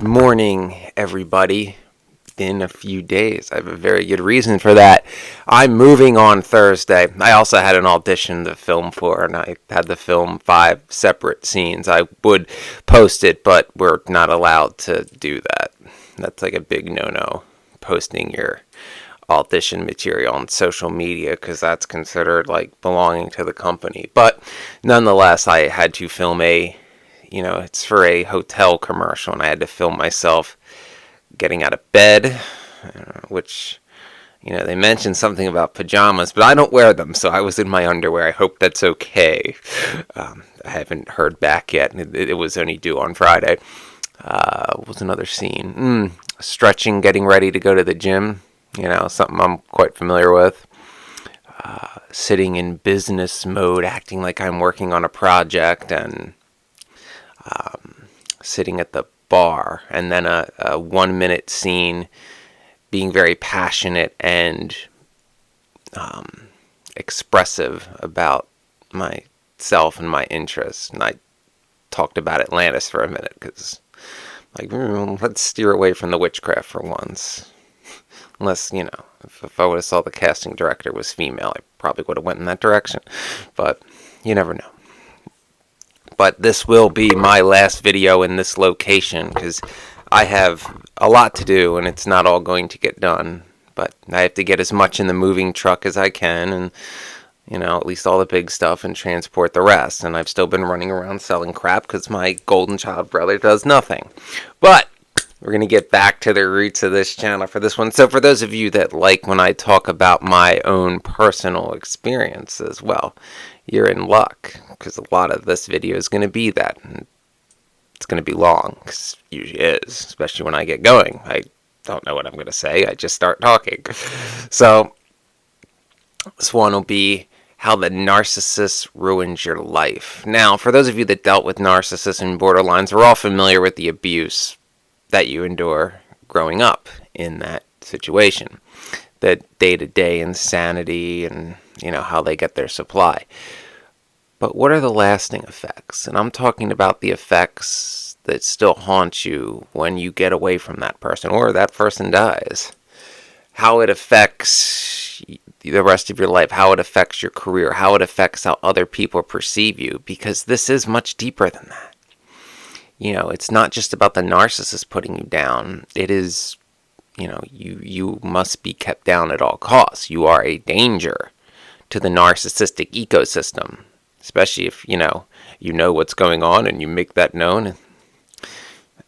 Morning, everybody. In a few days. I have a very good reason for that. I'm moving on Thursday. I also had an audition to film for, and I had to film 5 separate scenes. I would post it, but we're not allowed to do that. That's like a big no-no, posting your audition material on social media, because that's considered like belonging to the company. But nonetheless, I had to film it's for a hotel commercial, and I had to film myself getting out of bed, which, they mentioned something about pajamas, but I don't wear them, so I was in my underwear. I hope that's okay. I haven't heard back yet. It was only due on Friday. What was another scene? Stretching, getting ready to go to the gym, something I'm quite familiar with. Sitting in business mode, acting like I'm working on a project, and sitting at the bar, and then a 1-minute scene being very passionate and expressive about myself and my interests. And I talked about Atlantis for a minute, because let's steer away from the witchcraft for once. Unless, if I would have saw the casting director was female, I probably would have went in that direction. But you never know. But this will be my last video in this location, because I have a lot to do and it's not all going to get done. But I have to get as much in the moving truck as I can, and at least all the big stuff, and transport the rest. And I've still been running around selling crap because my golden child brother does nothing. But we're going to get back to the roots of this channel for this one. So for those of you that like when I talk about my own personal experience as well, you're in luck, because a lot of this video is going to be that. And it's going to be long, because it usually is, especially when I get going. I don't know what I'm going to say. I just start talking. So this one will be how the narcissist ruins your life. Now, for those of you that dealt with narcissists and borderlines, we're all familiar with the abuse that you endure growing up in that situation. The day-to-day insanity, and how they get their supply. But what are the lasting effects? And I'm talking about the effects that still haunt you when you get away from that person, or that person dies. How it affects the rest of your life, how it affects your career, how it affects how other people perceive you, because this is much deeper than that. It's not just about the narcissist putting you down. It is, you must be kept down at all costs. You are a danger to the narcissistic ecosystem, especially if, you know what's going on and you make that known.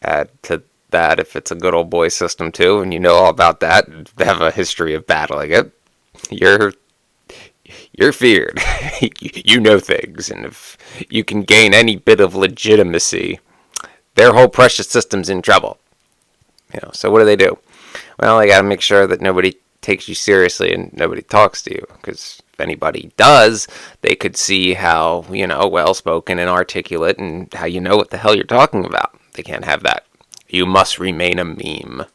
Add to that if it's a good old boy system too, and you know all about that, and have a history of battling it, you're feared. You know things, and if you can gain any bit of legitimacy, their whole precious system's in trouble. So what do? Well, they got to make sure that nobody takes you seriously and nobody talks to you, because if anybody does, they could see how, well-spoken and articulate, and how you know what the hell you're talking about. They can't have that. You must remain a meme.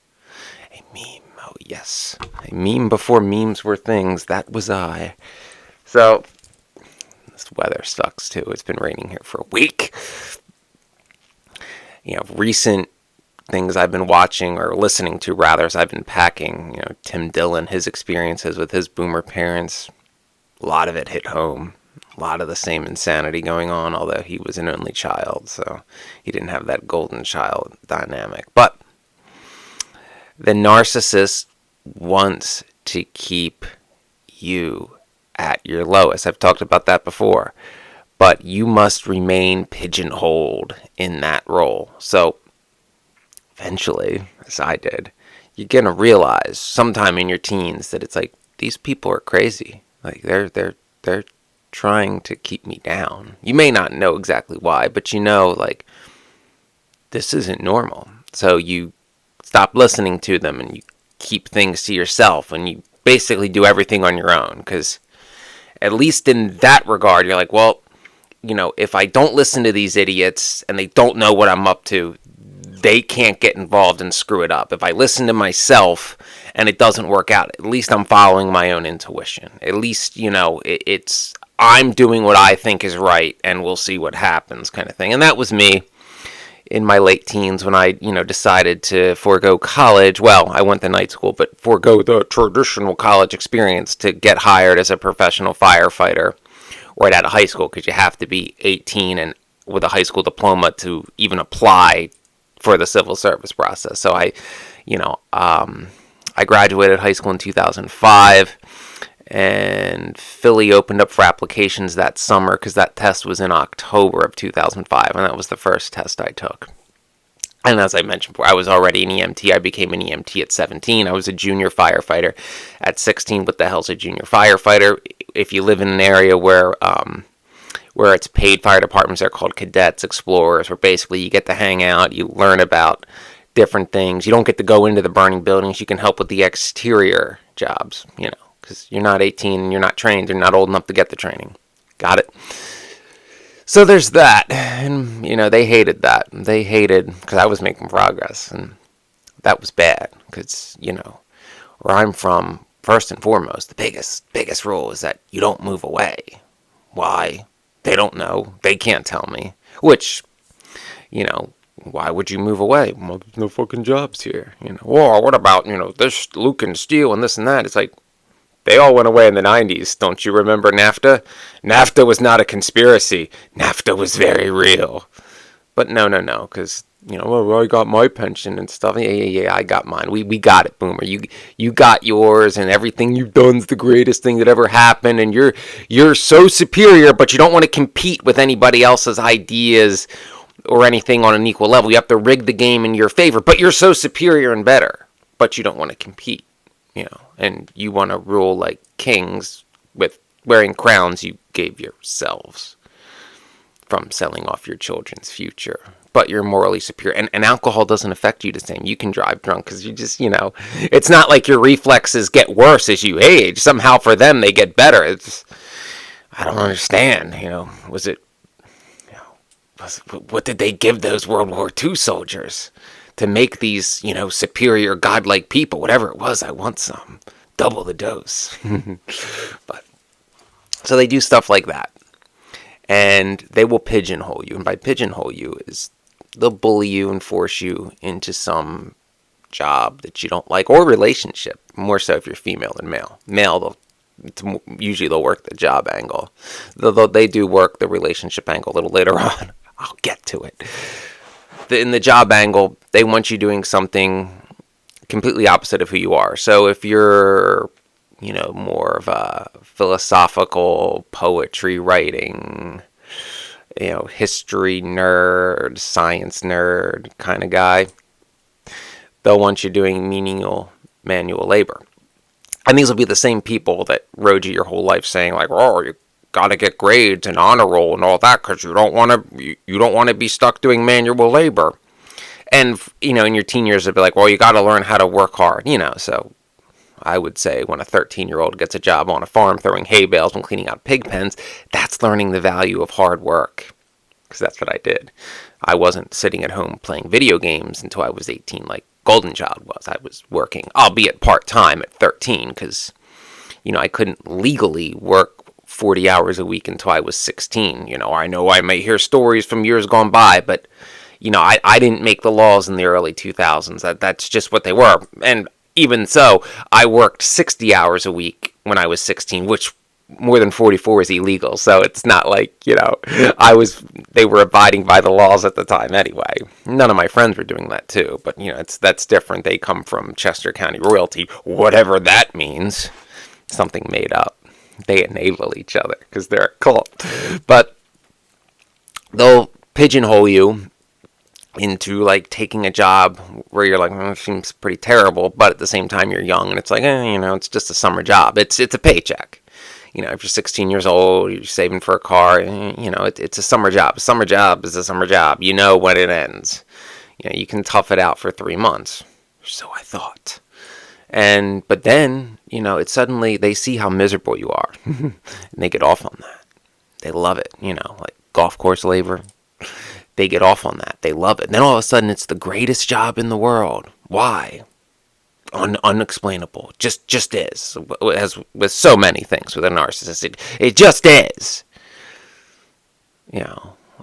A meme, oh yes. A meme before memes were things. That was I. So, this weather sucks too. It's been raining here for a week. Recent things I've been watching, or listening to rather, as I've been packing, Tim Dillon, his experiences with his boomer parents, a lot of it hit home. A lot of the same insanity going on, although he was an only child, so he didn't have that golden child dynamic. But the narcissist wants to keep you at your lowest. I've talked about that before. But you must remain pigeonholed in that role. So eventually, as I did, you're going to realize sometime in your teens that it's like, these people are crazy. Like they're trying to keep me down. You may not know exactly why, but this isn't normal. So you stop listening to them, and you keep things to yourself, and you basically do everything on your own, because at least in that regard, you're like, well, if I don't listen to these idiots and they don't know what I'm up to, they can't get involved and screw it up. If I listen to myself and it doesn't work out, at least I'm following my own intuition. At least, I'm doing what I think is right, and we'll see what happens, kind of thing. And that was me in my late teens when I, decided to forego college. Well, I went to night school, but forego the traditional college experience to get hired as a professional firefighter right out of high school, because you have to be 18 and with a high school diploma to even apply for the civil service process. So I graduated high school in 2005, and Philly opened up for applications that summer because that test was in October of 2005, and that was the first test I took. And as I mentioned before, I was already an EMT. I became an EMT at 17. I was a junior firefighter at 16. What the hell's a junior firefighter? If you live in an area where it's paid fire departments, they're called cadets, explorers, where basically you get to hang out, you learn about different things. You don't get to go into the burning buildings. You can help with the exterior jobs, because you're not 18 and you're not trained. You're not old enough to get the training. Got it? So there's that. And, they hated that. They hated, because I was making progress, and that was bad. Because, where I'm from, first and foremost, the biggest rule is that you don't move away. Why? They don't know. They can't tell me. Which, why would you move away? Well, there's no fucking jobs here. Or what about, this Luke and Steel and this and that? It's like, they all went away in the 90s. Don't you remember NAFTA? NAFTA was not a conspiracy. NAFTA was very real. But no, because, I got my pension and stuff. Yeah, I got mine. We got it, Boomer. You got yours, and everything you've done's the greatest thing that ever happened, and you're so superior, but you don't want to compete with anybody else's ideas or anything on an equal level. You have to rig the game in your favor, but you're so superior and better, but you don't want to compete, and you want to rule like kings with wearing crowns you gave yourselves from selling off your children's future. But you're morally superior, and alcohol doesn't affect you the same. You can drive drunk because you just, it's not like your reflexes get worse as you age. Somehow for them they get better. I don't understand, was it, what did they give those World War II soldiers to make these, superior godlike people? Whatever it was, I want some. Double the dose. But so they do stuff like that. And they will pigeonhole you. And by pigeonhole you is they'll bully you and force you into some job that you don't like, or relationship. More so if you're female than male. Male, usually they'll work the job angle. Though they do work the relationship angle a little later on. I'll get to it. In the job angle, they want you doing something completely opposite of who you are. So if you're, more of a philosophical, poetry writing, history nerd, science nerd kind of guy, they'll want you doing menial manual labor. And these will be the same people that rode you your whole life saying like, oh, you got to get grades and honor roll and all that because you don't want to be stuck doing manual labor. And, in your teen years, they'll be like, well, you got to learn how to work hard, So I would say when a 13-year-old gets a job on a farm throwing hay bales and cleaning out pig pens, that's learning the value of hard work. Because that's what I did. I wasn't sitting at home playing video games until I was 18 like Golden Child was. I was working, albeit part-time at 13, because, I couldn't legally work 40 hours a week until I was 16. I know I may hear stories from years gone by, but, I didn't make the laws in the early 2000s. That's just what they were. And even so, I worked 60 hours a week when I was 16, which more than 44 is illegal. So it's not like, they were abiding by the laws at the time anyway. None of my friends were doing that too, but that's different. They come from Chester County royalty, whatever that means. Something made up. They enable each other because they're a cult. But they'll pigeonhole you into like taking a job where you're like, it seems pretty terrible, but at the same time you're young and it's like, it's just a summer job. It's a paycheck. If you're 16 years old, you're saving for a car, it's a summer job. A summer job is a summer job. You know when it ends. You can tough it out for 3 months. So I thought. But then, it's suddenly they see how miserable you are and they get off on that. They love it, like golf course labor. They get off on that. They love it. And then all of a sudden it's the greatest job in the world. Why? Unexplainable. Just is. As with so many things with a narcissist. It just is.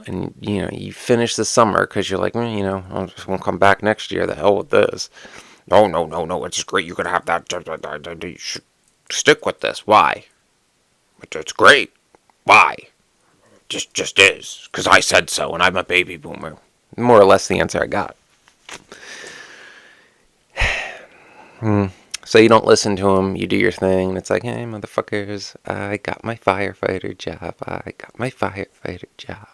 and you finish the summer because you're like, I just won't come back next year. The hell with this. No, no, no, no. It's great. You're gonna have that. You should stick with this. Why? It's great. Why? Just is. Because I said so, and I'm a baby boomer. More or less the answer I got. So you don't listen to them. You do your thing, and it's like, hey, motherfuckers, I got my firefighter job. I got my firefighter job.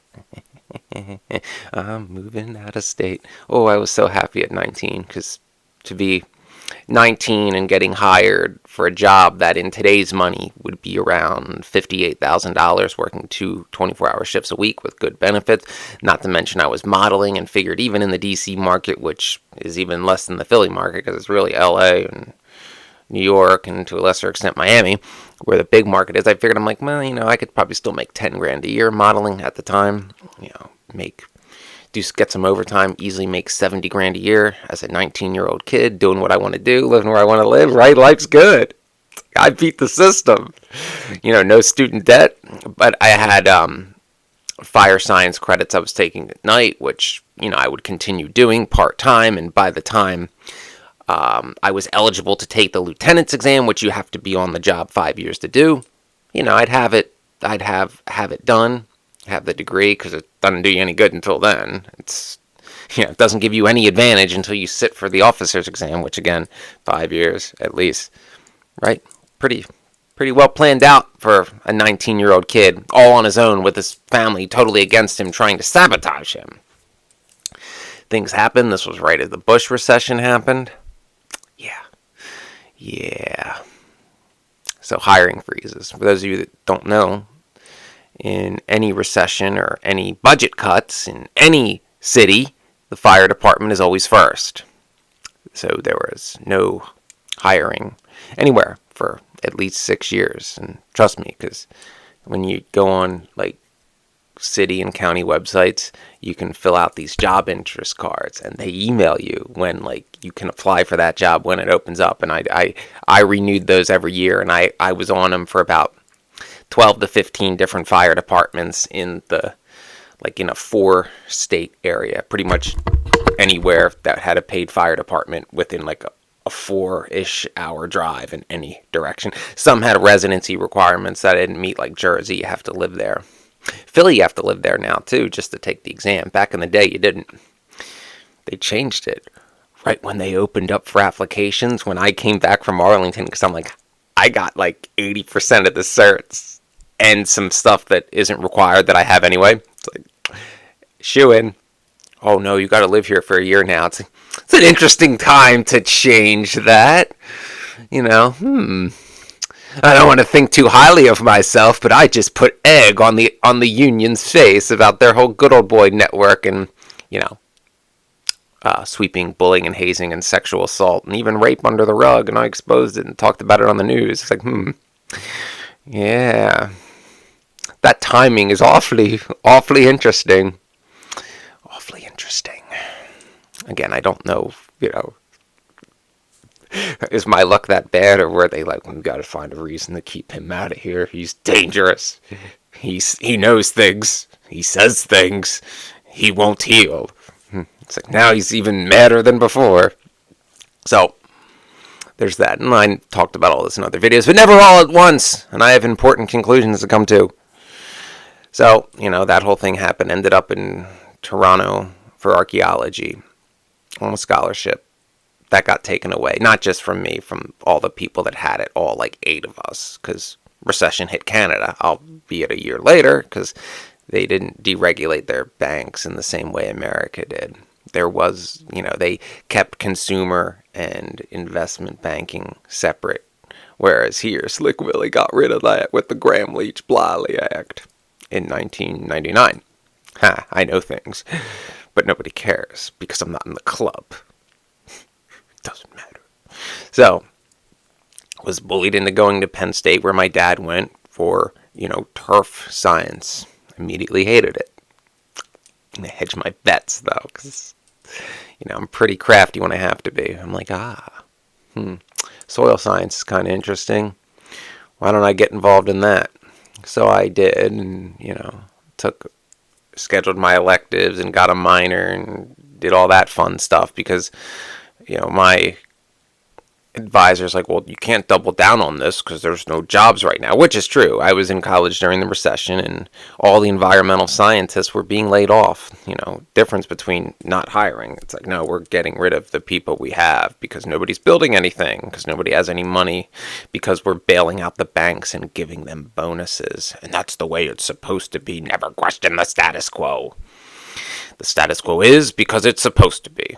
I'm moving out of state. Oh, I was so happy at 19, because to be 19 and getting hired for a job that in today's money would be around $58,000, working 24-hour shifts a week with good benefits. Not to mention I was modeling and figured even in the DC market, which is even less than the Philly market because it's really LA and New York and to a lesser extent Miami, where the big market is, I figured I'm like, well, I could probably still make 10 grand a year modeling at the time, get some overtime, easily make 70 grand a year as a 19-year-old kid, doing what I want to do, living where I want to live, right? Life's good. I beat the system. No student debt, but I had fire science credits I was taking at night, which, I would continue doing part-time, and by the time I was eligible to take the lieutenant's exam, which you have to be on the job 5 years to do, I'd have it done, have the degree, because it doesn't do you any good until then. It doesn't give you any advantage until you sit for the officer's exam, which again, 5 years at least, right? Pretty well planned out for a 19-year-old kid, all on his own with his family totally against him, trying to sabotage him. Things happened. This was right as the Bush recession happened. Yeah. So hiring freezes. For those of you that don't know, in any recession or any budget cuts in any city, the fire department is always first. So there was no hiring anywhere for at least 6 years. And trust me, because when you go on like city and county websites, you can fill out these job interest cards and they email you when you can apply for that job when it opens up. And I renewed those every year, and I was on them for about 12 to 15 different fire departments in a 4-state area, pretty much anywhere that had a paid fire department within a 4-ish hour drive in any direction. Some had residency requirements that I didn't meet, like Jersey, you have to live there. Philly, you have to live there now too, just to take the exam. Back in the day, you didn't. They changed it right when they opened up for applications. When I came back from Arlington, because I'm like, I got 80% of the certs and some stuff that isn't required that I have anyway. It's like, shoo in. Oh no, you got to live here for a year now. It's an interesting time to change that. I don't want to think too highly of myself, but I just put egg on the union's face about their whole good old boy network and, sweeping bullying and hazing and sexual assault and even rape under the rug, and I exposed it and talked about it on the news. It's like, yeah, that timing is awfully interesting. Awfully interesting. Again, I don't know, is my luck that bad, or were they like, we've got to find a reason to keep him out of here? He's dangerous. He knows things. He says things. He won't heal. It's like now he's even madder than before. So there's that. And I talked about all this in other videos, but never all at once. And I have important conclusions to come to. So, that whole thing happened. Ended up in Toronto for archaeology on a scholarship. That got taken away, not just from me, from all the people that had it, all 8 of us, because recession hit Canada, albeit a year later, because they didn't deregulate their banks in the same way America did. There was, they kept consumer and investment banking separate, whereas here, Slick Willie got rid of that with the Gramm-Leach-Bliley Act in 1999. I know things, but nobody cares, because I'm not in the club. Doesn't matter. So, was bullied into going to Penn State, where my dad went for, turf science. Immediately hated it. I hedge my bets, though, because, I'm pretty crafty when I have to be. I'm like, soil science is kind of interesting. Why don't I get involved in that? So I did, and, took scheduled my electives and got a minor and did all that fun stuff because, my advisor's like, well, you can't double down on this because there's no jobs right now, which is true. I was in college during the recession and all the environmental scientists were being laid off. Difference between not hiring. It's like, no, we're getting rid of the people we have because nobody's building anything, because nobody has any money, because we're bailing out the banks and giving them bonuses. And that's the way it's supposed to be. Never question the status quo. The status quo is because it's supposed to be.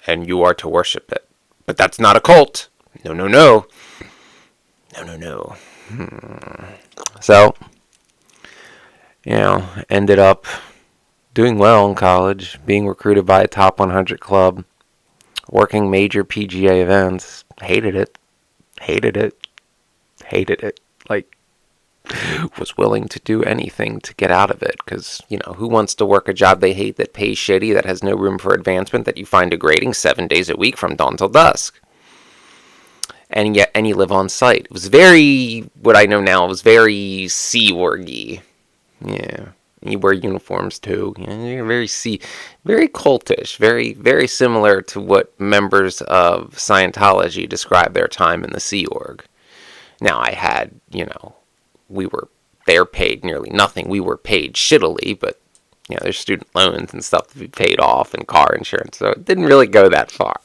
And you are to worship it. But that's not a cult. No, no, no. No, no, no. So, ended up doing well in college, being recruited by a top 100 club, working major PGA events. Hated it. Like, was willing to do anything to get out of it. Because, who wants to work a job they hate that pays shitty, that has no room for advancement, that you find degrading 7 days a week from dawn till dusk? And you live on site. It was very, what I know now, it was very Sea Orgy. Yeah. You wear uniforms too. You're very cultish, very, very similar to what members of Scientology describe their time in the Sea Org. Now, I had, they're paid nearly nothing. We were paid shittily, but, there's student loans and stuff to be paid off and car insurance, so it didn't really go that far.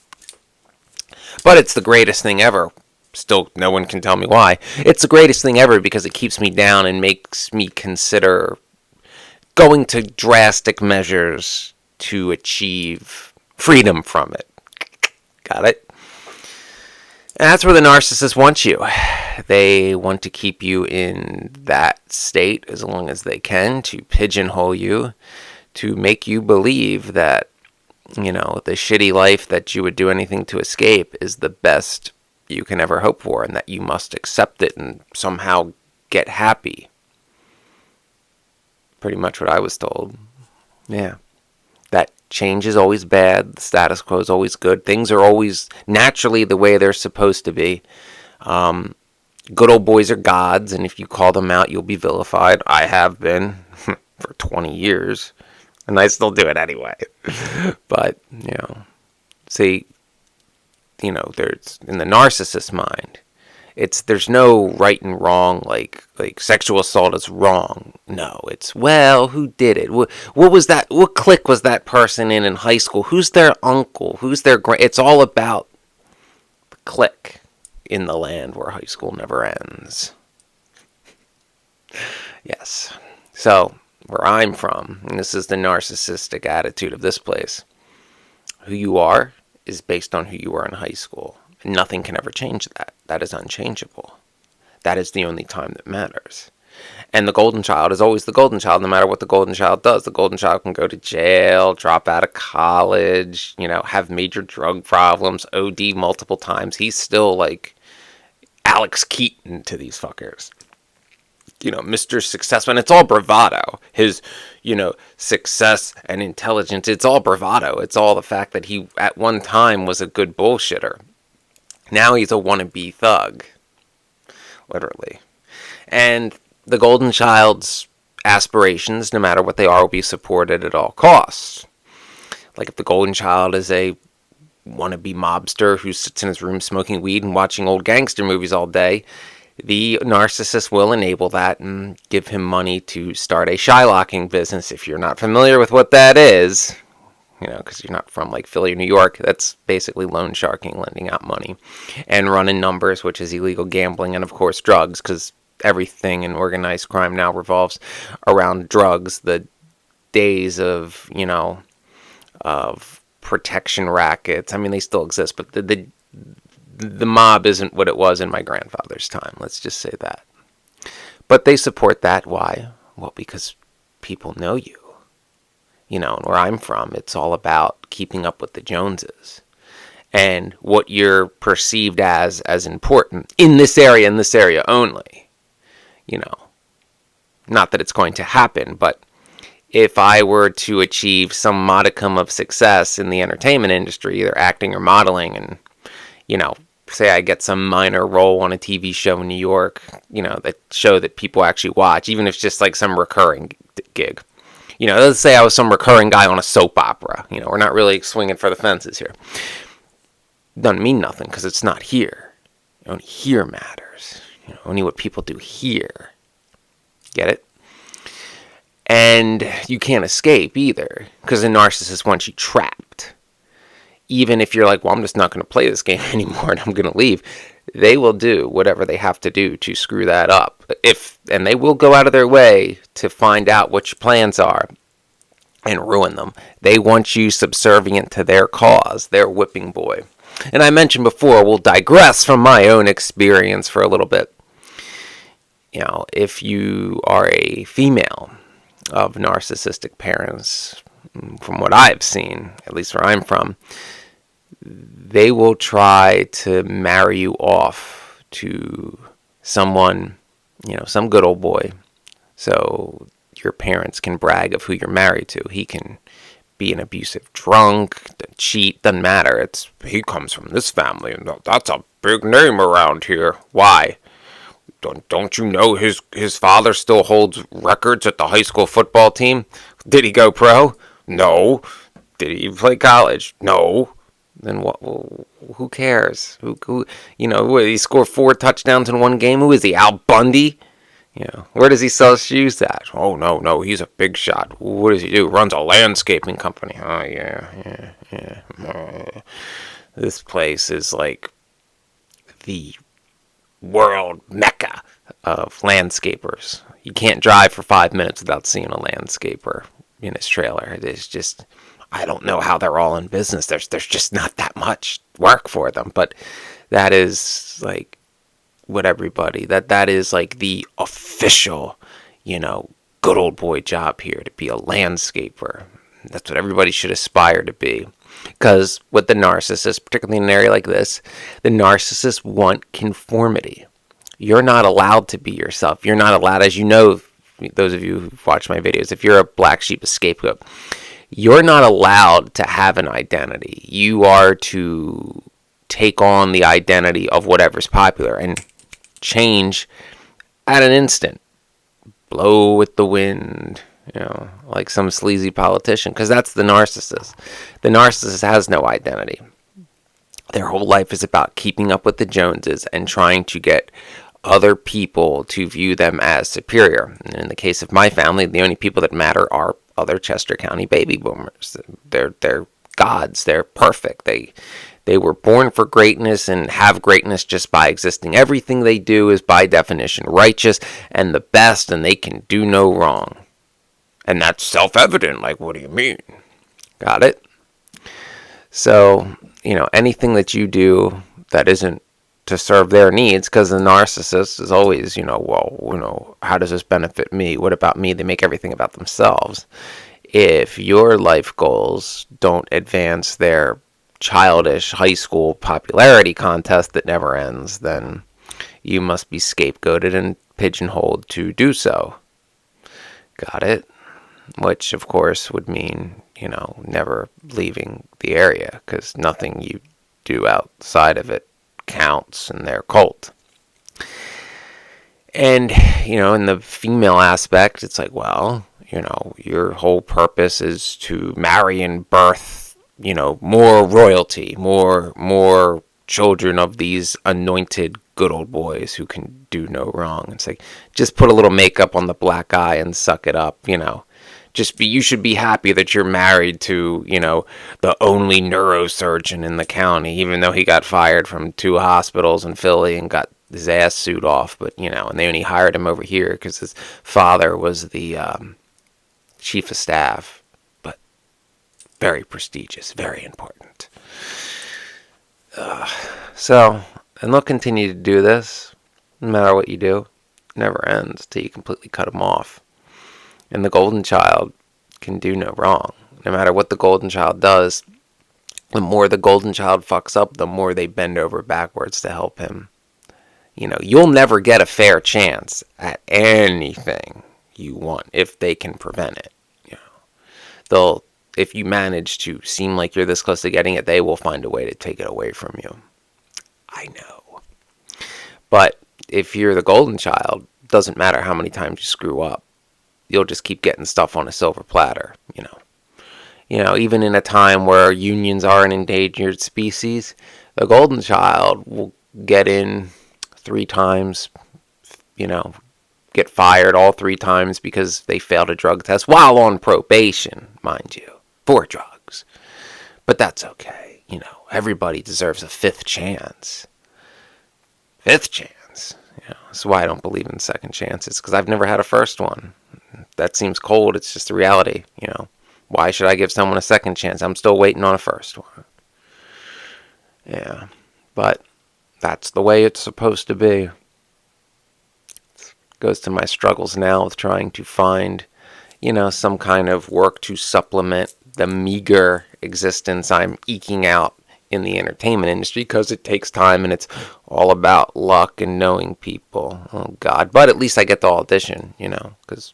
But it's the greatest thing ever. Still, no one can tell me why. It's the greatest thing ever because it keeps me down and makes me consider going to drastic measures to achieve freedom from it. Got it? And that's where the narcissist wants you. They want to keep you in that state as long as they can, to pigeonhole you, to make you believe that, the shitty life that you would do anything to escape is the best you can ever hope for, and that you must accept it and somehow get happy. Pretty much what I was told. Yeah. That change is always bad. The status quo is always good. Things are always naturally the way they're supposed to be. Good old boys are gods, and if you call them out, you'll be vilified. I have been for 20 years, and I still do it anyway. But, see, there's, in the narcissist mind, there's no right and wrong, like sexual assault is wrong. No, it's, well, who did it? What was that? What clique was that person in high school? Who's their uncle? Who's their it's all about the clique in the land where high school never ends. Yes. So, where I'm from, and this is the narcissistic attitude of this place, who you are is based on who you were in high school. Nothing can ever change that. That is unchangeable. That is the only time that matters. And the golden child is always the golden child, no matter what the golden child does. The golden child can go to jail, drop out of college, have major drug problems, OD multiple times. He's still like Alex Keaton to these fuckers. Mr. Successful, and it's all bravado. His, success and intelligence, it's all bravado. It's all the fact that he, at one time, was a good bullshitter. Now he's a wannabe thug. Literally. And the golden child's aspirations, no matter what they are, will be supported at all costs. Like if the golden child is a wannabe mobster who sits in his room smoking weed and watching old gangster movies all day, the narcissist will enable that and give him money to start a shylocking business. If you're not familiar with what that is, because you're not from like Philly or New York, that's basically loan sharking, lending out money, and running numbers, which is illegal gambling, and of course drugs, because everything in organized crime now revolves around drugs. The days of, of protection rackets, I mean, they still exist, but the mob isn't what it was in my grandfather's time. Let's just say that. But they support that. Why? Well, because people know you. And where I'm from, it's all about keeping up with the Joneses. And what you're perceived as important in this area only. Not that it's going to happen, but if I were to achieve some modicum of success in the entertainment industry, either acting or modeling, and, say I get some minor role on a TV show in New York, that show that people actually watch, even if it's just like some recurring gig. Let's say I was some recurring guy on a soap opera. We're not really swinging for the fences here. Doesn't mean nothing because it's not here. Only here matters. Only what people do here. Get it? And you can't escape either because a narcissist wants you trapped. Even if you're like, well, I'm just not going to play this game anymore and I'm going to leave, they will do whatever they have to do to screw that up. And they will go out of their way to find out what your plans are and ruin them. They want you subservient to their cause, their whipping boy. And I mentioned before, we'll digress from my own experience for a little bit. If you are a female of narcissistic parents, from what I've seen, at least where I'm from, they will try to marry you off to someone, some good old boy, so your parents can brag of who you're married to. He can be an abusive drunk, cheat, doesn't matter. He comes from this family, and that's a big name around here. Why? Don't you know his father still holds records at the high school football team? Did he go pro? No. Did he play college? No. Then what? Well, who cares? Who? He scored 4 touchdowns in one game. Who is he? Al Bundy? Where does he sell shoes at? Oh, no, he's a big shot. What does he do? Runs a landscaping company. Oh, yeah. This place is like the world mecca of landscapers. You can't drive for 5 minutes without seeing a landscaper in his trailer. It is just, I don't know how they're all in business. There's just not that much work for them. But that is like what everybody, that is like the official, good old boy job here, to be a landscaper. That's what everybody should aspire to be. Because with the narcissist, particularly in an area like this, the narcissists want conformity. You're not allowed to be yourself. You're not allowed, as you know, those of you who've watched my videos, if you're a black sheep, a scapegoat, you're not allowed to have an identity. You are to take on the identity of whatever's popular and change at an instant. Blow with the wind. Like some sleazy politician, because that's the narcissist. The narcissist has no identity. Their whole life is about keeping up with the Joneses and trying to get other people to view them as superior. And in the case of my family, the only people that matter are other Chester County baby boomers. They're gods. They're perfect. They were born for greatness and have greatness just by existing. Everything they do is by definition righteous and the best, and they can do no wrong. And that's self-evident. Like, what do you mean? Got it? So, anything that you do that isn't to serve their needs, because the narcissist is always, how does this benefit me? What about me? They make everything about themselves. If your life goals don't advance their childish high school popularity contest that never ends, then you must be scapegoated and pigeonholed to do so. Got it? Which, of course, would mean, never leaving the area, because nothing you do outside of it counts in their cult. And, in the female aspect, it's like, well, your whole purpose is to marry and birth, more royalty, more children of these anointed good old boys who can do no wrong. It's like, just put a little makeup on the black eye and suck it up, you should be happy that you're married to, the only neurosurgeon in the county, even though he got fired from 2 hospitals in Philly and got his ass sued off. But, and they only hired him over here because his father was the chief of staff. But very prestigious, very important. And they'll continue to do this, no matter what you do. It never ends till you completely cut them off. And the golden child can do no wrong. No matter what the golden child does, the more the golden child fucks up, the more they bend over backwards to help him. You'll never get a fair chance at anything you want if they can prevent it. If you manage to seem like you're this close to getting it, they will find a way to take it away from you. I know. But if you're the golden child, doesn't matter how many times you screw up. you'll just keep getting stuff on a silver platter, even in a time where unions are an endangered species, the golden child will get in 3 times, get fired all 3 times because they failed a drug test while on probation, mind you, for drugs. But that's okay. Everybody deserves a 5th chance. 5th chance. That's why I don't believe in second chances, because I've never had a first one. That seems cold. It's just the reality. Why should I give someone a second chance? I'm still waiting on a first one. Yeah, but that's the way it's supposed to be. It goes to my struggles now with trying to find, some kind of work to supplement the meager existence I'm eking out in the entertainment industry, because it takes time and it's all about luck and knowing people. Oh God. But at least I get to audition, because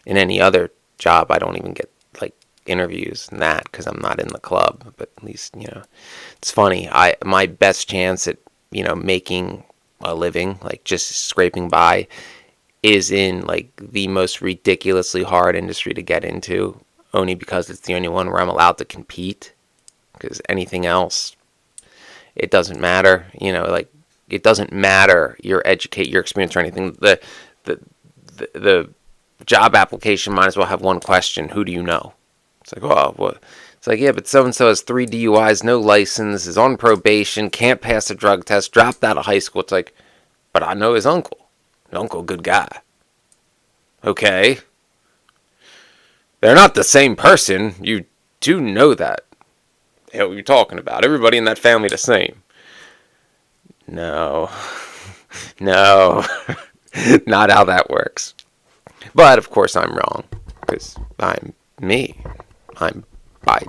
in any other job I don't even get interviews and that, because I'm not in the club. But at least, it's funny. My best chance at, making a living, just scraping by, is in the most ridiculously hard industry to get into, only because it's the only one where I'm allowed to compete. Because anything else, it doesn't matter. It doesn't matter your experience or anything. The job application might as well have one question: who do you know? It's what? It's yeah, but so-and-so has 3 DUIs, no license, is on probation, can't pass a drug test, dropped out of high school. It's but I know his uncle. His uncle, good guy. Okay. They're not the same person. You do know that. The hell are you talking about? Everybody in that family the same. No. No. Not how that works. But, of course, I'm wrong. Because I'm me. I'm, by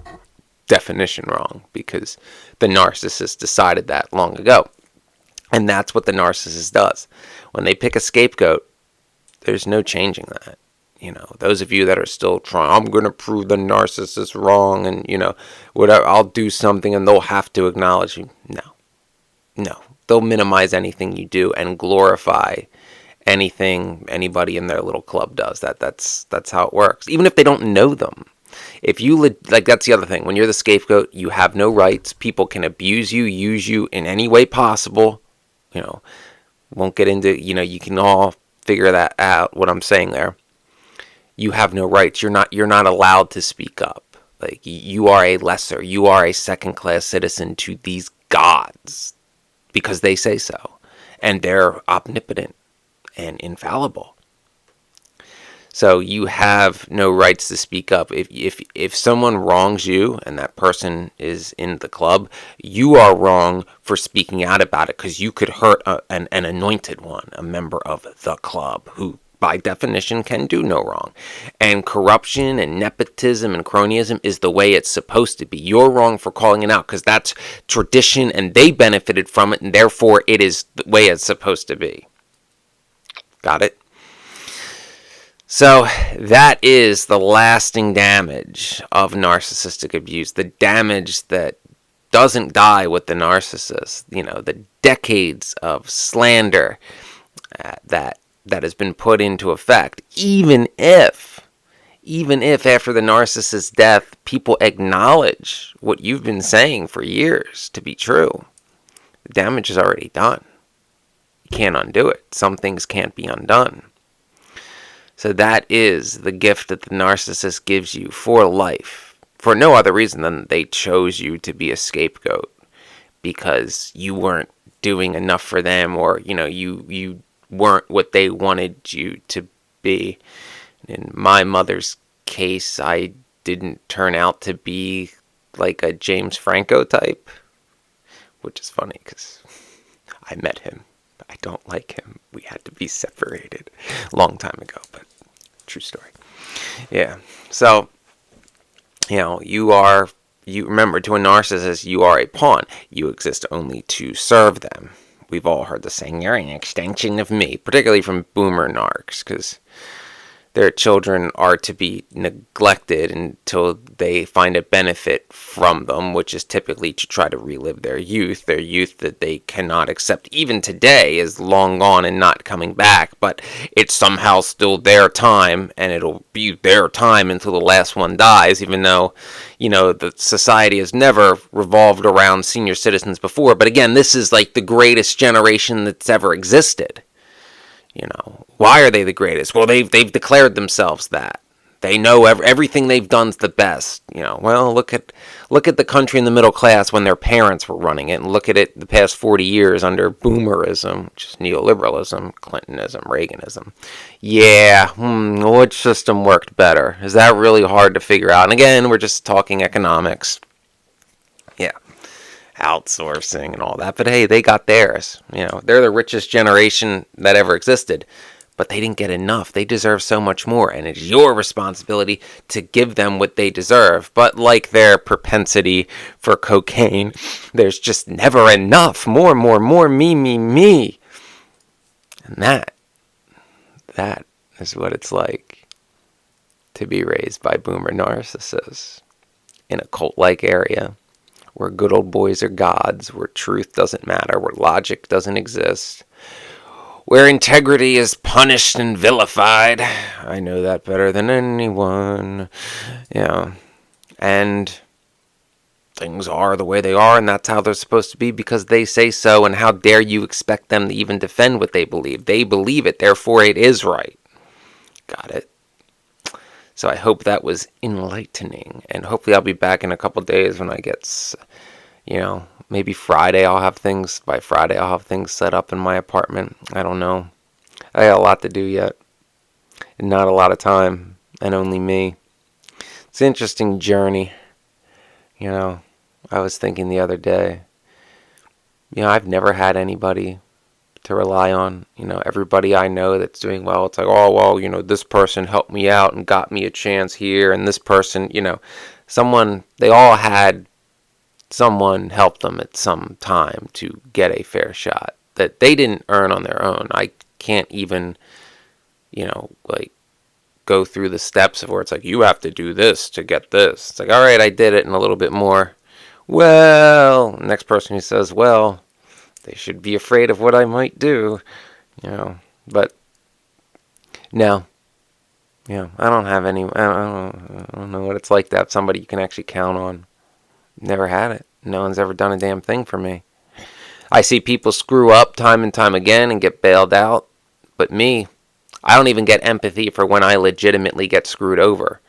definition, wrong. Because the narcissist decided that long ago. And that's what the narcissist does. When they pick a scapegoat, there's no changing that. Those of you that are still trying, I'm going to prove the narcissist wrong, and, whatever, I'll do something, and they'll have to acknowledge you. No. They'll minimize anything you do and glorify anything anybody in their little club does. That's how it works. Even if they don't know them. If you, that's the other thing. When you're the scapegoat, you have no rights. People can abuse you, use you in any way possible. Won't get into, you can all figure that out, what I'm saying there. You have no rights. You're not allowed to speak up. You are a lesser. You are a second-class citizen to these gods because they say so. And they're omnipotent and infallible. So you have no rights to speak up. If someone wrongs you and that person is in the club, you are wrong for speaking out about it, because you could hurt an anointed one, a member of the club, who by definition can do no wrong. And corruption and nepotism and cronyism is the way it's supposed to be. You're wrong for calling it out, because that's tradition and they benefited from it, and therefore it is the way it's supposed to be. Got it? So that is the lasting damage of narcissistic abuse. The damage that doesn't die with the narcissist. The decades of slander that has been put into effect. Even if after the narcissist's death, people acknowledge what you've been saying for years to be true, the damage is already done. You can't undo it. Some things can't be undone. So that is the gift that the narcissist gives you for life, for no other reason than they chose you to be a scapegoat because you weren't doing enough for them, or you weren't what they wanted you to be. In my mother's case, I didn't turn out to be like a James Franco type, which is funny because I met him. I don't like him. We had to be separated a long time ago, but true story. Yeah. So, you remember, to a narcissist, you are a pawn. You exist only to serve them. We've all heard the saying, you're an extension of me, particularly from boomer narcs, because their children are to be neglected until they find a benefit from them, which is typically to try to relive their youth that they cannot accept even today is long gone and not coming back, but it's somehow still their time, and it'll be their time until the last one dies, even though, the society has never revolved around senior citizens before. But again, this is like the greatest generation that's ever existed. Why are they the greatest? Well, they've declared themselves that. They know everything they've done's the best. Well, look at the country in the middle class when their parents were running it, and look at it the past 40 years under boomerism, which is neoliberalism, Clintonism, Reaganism. Yeah, which system worked better? Is that really hard to figure out? And again, we're just talking economics. Yeah. Outsourcing and all that, but hey, they got theirs. They're the richest generation that ever existed, but they didn't get enough. They deserve so much more, and it's your responsibility to give them what they deserve. But like their propensity for cocaine, there's just never enough. More, me. And that is what it's like to be raised by boomer narcissists in a cult-like area, where good old boys are gods, where truth doesn't matter, where logic doesn't exist, where integrity is punished and vilified. I know that better than anyone. And things are the way they are, and that's how they're supposed to be because they say so, and how dare you expect them to even defend what they believe? They believe it, therefore it is right. Got it? So I hope that was enlightening, and hopefully I'll be back in a couple days when I get, maybe Friday by Friday I'll have things set up in my apartment. I don't know. I got a lot to do yet, and not a lot of time, and only me. It's an interesting journey. I was thinking the other day, I've never had anybody to rely on. Everybody I know that's doing well, it's like, oh, well, this person helped me out and got me a chance here, and this person, they all had someone help them at some time to get a fair shot that they didn't earn on their own. I can't even, go through the steps of where it's like, you have to do this to get this. It's like, all right, I did it, and a little bit more. Well, next person who says, well, they should be afraid of what I might do, but no, I don't have any, I don't know what it's like to have somebody you can actually count on. Never had it. No one's ever done a damn thing for me. I see people screw up time and time again and get bailed out, but me, I don't even get empathy for when I legitimately get screwed over.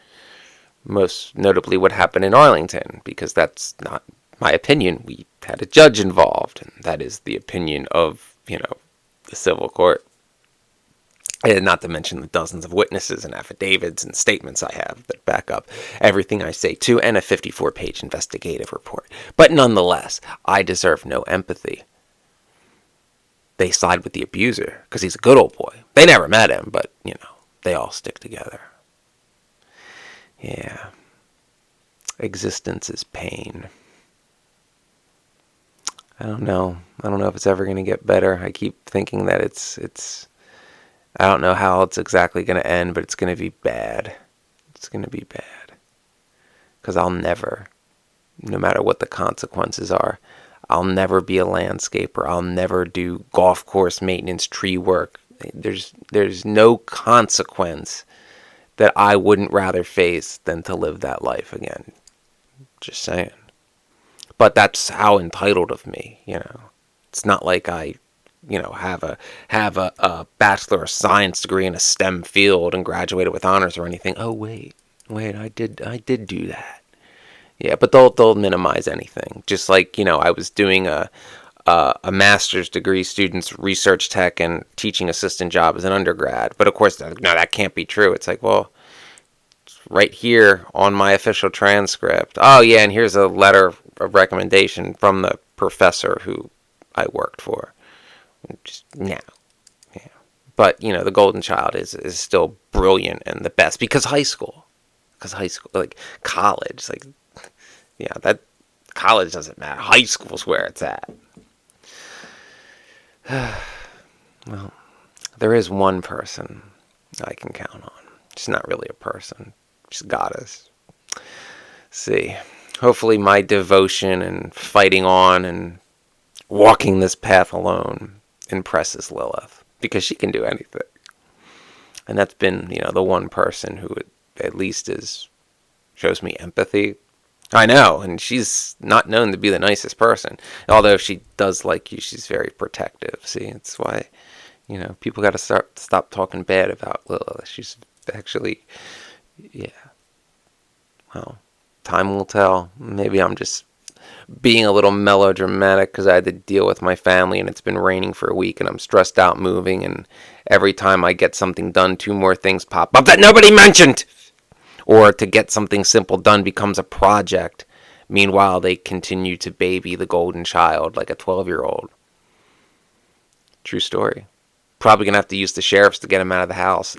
Most notably what happened in Arlington, because that's not my opinion. We had a judge involved, and that is the opinion of, the civil court. And not to mention the dozens of witnesses and affidavits and statements I have that back up everything I say too, and a 54-page investigative report. But nonetheless, I deserve no empathy. They side with the abuser because he's a good old boy. They never met him, but, they all stick together. Yeah. Existence is pain. I don't know if it's ever going to get better. I keep thinking that it's I don't know how it's exactly going to end, but it's going to be bad. It's going to be bad. Because I'll never, no matter what the consequences are, I'll never be a landscaper. I'll never do golf course maintenance, tree work. There's no consequence that I wouldn't rather face than to live that life again. Just saying. But that's how entitled of me, It's not like I, have a Bachelor of Science degree in a STEM field and graduated with honors or anything. Oh wait, I did do that. Yeah, but they'll minimize anything. Just like, I was doing a master's degree student's research tech and teaching assistant job as an undergrad. But of course, no, that can't be true. It's like, well, it's right here on my official transcript. Oh yeah, and here's a letter of recommendation from the professor who I worked for. Just no. Yeah. But, the golden child is still brilliant and the best because high school, like college, like, that college doesn't matter. High school's where it's at. Well, there is one person I can count on. She's not really a person. She's a goddess. See, hopefully my devotion and fighting on and walking this path alone impresses Lilith, because she can do anything. And that's been, the one person who at least shows me empathy. I know, and she's not known to be the nicest person. Although if she does like you, she's very protective. See, it's why, people got to stop talking bad about Lilith. She's actually, yeah. Well, time will tell. Maybe I'm just being a little melodramatic because I had to deal with my family and it's been raining for a week and I'm stressed out moving, and every time I get something done, 2 more things pop up that nobody mentioned. Or to get something simple done becomes a project. Meanwhile, they continue to baby the golden child like a 12-year-old. True story. Probably going to have to use the sheriffs to get him out of the house.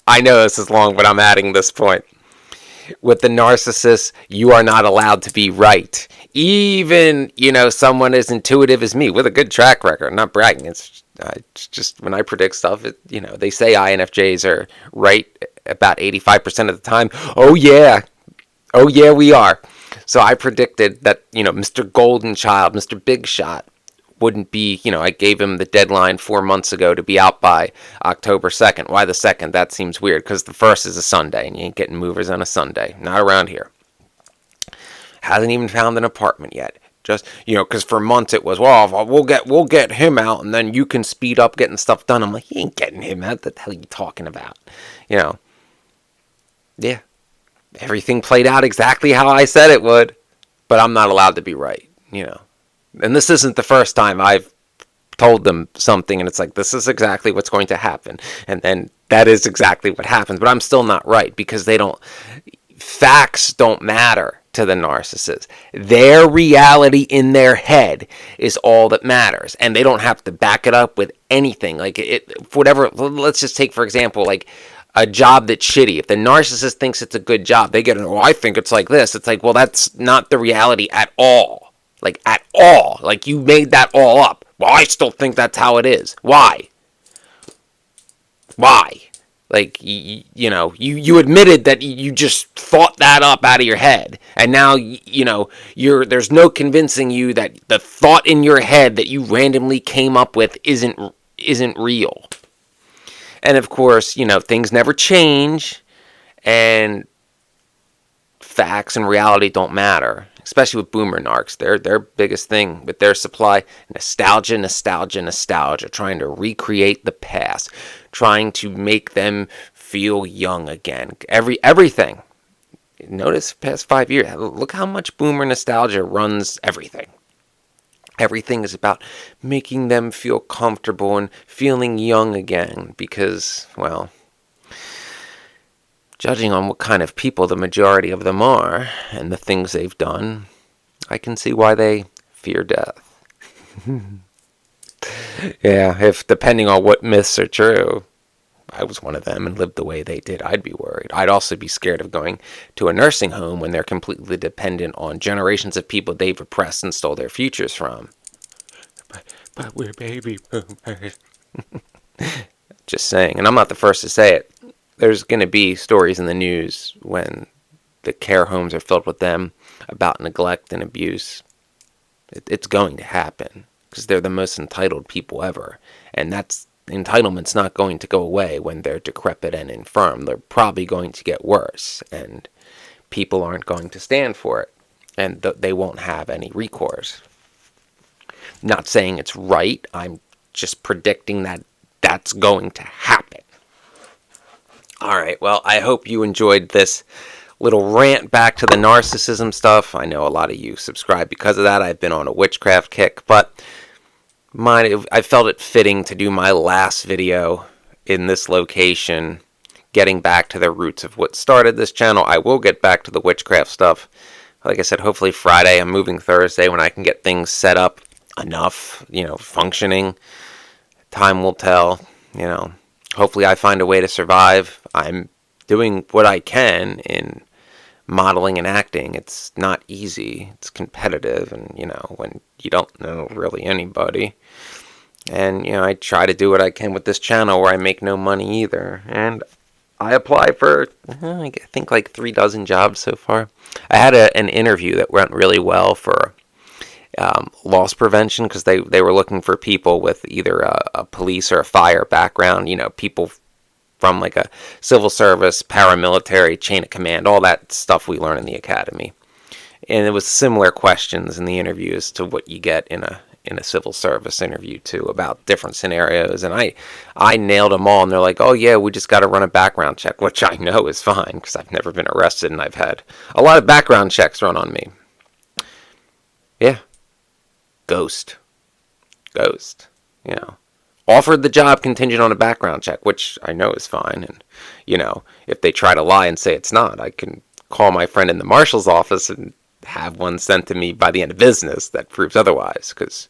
I know this is long, but I'm adding this point. With the narcissist, you are not allowed to be right. Even, someone as intuitive as me with a good track record. I'm not bragging. It's just when I predict stuff, they say INFJs are right about 85% of the time. Oh yeah, we are. So I predicted that, Mr. Golden Child, Mr. Big Shot wouldn't be, I gave him the deadline 4 months ago to be out by October 2nd. Why the 2nd? That seems weird because the 1st is a Sunday and you ain't getting movers on a Sunday. Not around here. Hasn't even found an apartment yet. Just, because for months it was, well, we'll get him out and then you can speed up getting stuff done. I'm like, you ain't getting him out. What the hell are you talking about? Yeah. Everything played out exactly how I said it would. But I'm not allowed to be right, And this isn't the first time I've told them something and it's like, this is exactly what's going to happen. And then that is exactly what happens. But I'm still not right because facts don't matter to the narcissist. Their reality in their head is all that matters. And they don't have to back it up with anything. Like whatever, let's just take, for example, like a job that's shitty. If the narcissist thinks it's a good job, they get, I think it's like this. It's like, well, that's not the reality at all. Like, at all. Like, you made that all up. Well, I still think that's how it is. Why? Like, you admitted that you just thought that up out of your head. And now, there's no convincing you that the thought in your head that you randomly came up with isn't real. And of course, things never change. And facts and reality don't matter. Especially with boomer narcs. Their biggest thing with their supply, nostalgia, trying to recreate the past, trying to make them feel young again. Everything. Notice past 5 years, look how much boomer nostalgia runs everything. Everything is about making them feel comfortable and feeling young again because, well, judging on what kind of people the majority of them are and the things they've done, I can see why they fear death. Yeah, if depending on what myths are true, I was one of them and lived the way they did, I'd be worried. I'd also be scared of going to a nursing home when they're completely dependent on generations of people they've oppressed and stole their futures from. But we're baby boomers. Just saying, and I'm not the first to say it. There's going to be stories in the news when the care homes are filled with them about neglect and abuse. It's going to happen because they're the most entitled people ever. And entitlement's not going to go away when they're decrepit and infirm. They're probably going to get worse. And people aren't going to stand for it. And they won't have any recourse. Not saying it's right. I'm just predicting that that's going to happen. All right, well, I hope you enjoyed this little rant back to the narcissism stuff. I know a lot of you subscribe because of that. I've been on a witchcraft kick, but I felt it fitting to do my last video in this location, getting back to the roots of what started this channel. I will get back to the witchcraft stuff. Like I said, hopefully Friday. I'm moving Thursday when I can get things set up enough, functioning. Time will tell, Hopefully I find a way to survive. I'm doing what I can in modeling and acting. It's not easy. It's competitive. And, when you don't know really anybody, And, I try to do what I can with this channel where I make no money either. And I apply for, I think, like 3 dozen jobs so far. I had an interview that went really well for loss prevention because they were looking for people with either a police or a fire background, people from like a civil service, paramilitary, chain of command, all that stuff we learn in the academy. And it was similar questions in the interviews to what you get in a civil service interview too, about different scenarios. And I nailed them all. And they're like, oh yeah, we just got to run a background check, which I know is fine because I've never been arrested and I've had a lot of background checks run on me. Yeah. Ghost. Offered the job contingent on a background check, which I know is fine. And, if they try to lie and say it's not, I can call my friend in the marshal's office and have one sent to me by the end of business that proves otherwise, because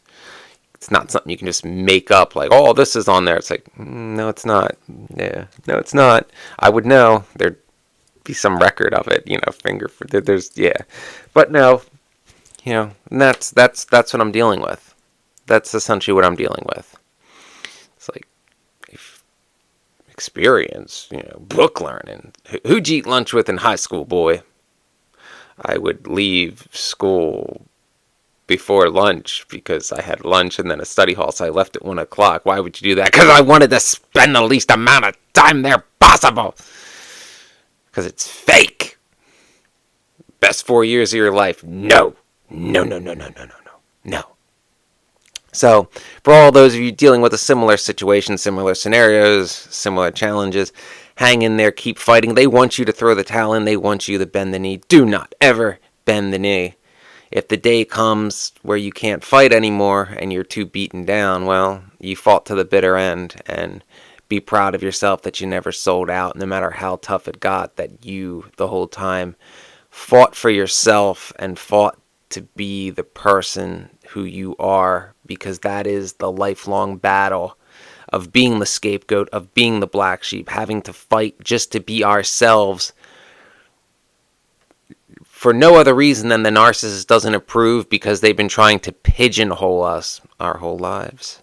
it's not something you can just make up like, oh, this is on there. It's like, no, it's not. Yeah, no, it's not. I would know. There'd be some record of it, there's, yeah. But no, and that's what I'm dealing with. That's essentially what I'm dealing with. It's like, experience, book learning. Who'd you eat lunch with in high school, boy? I would leave school before lunch because I had lunch and then a study hall, so I left at 1 o'clock. Why would you do that? Because I wanted to spend the least amount of time there possible. Because it's fake. Best 4 years of your life. No. So, for all those of you dealing with a similar situation, similar scenarios, similar challenges, hang in there, keep fighting. They want you to throw the towel in. They want you to bend the knee. Do not ever bend the knee. If the day comes where you can't fight anymore and you're too beaten down, well, you fought to the bitter end. And be proud of yourself that you never sold out, no matter how tough it got, that you, the whole time, fought for yourself and fought to be the person who you are, because that is the lifelong battle of being the scapegoat, of being the black sheep, having to fight just to be ourselves for no other reason than the narcissist doesn't approve, because they've been trying to pigeonhole us our whole lives.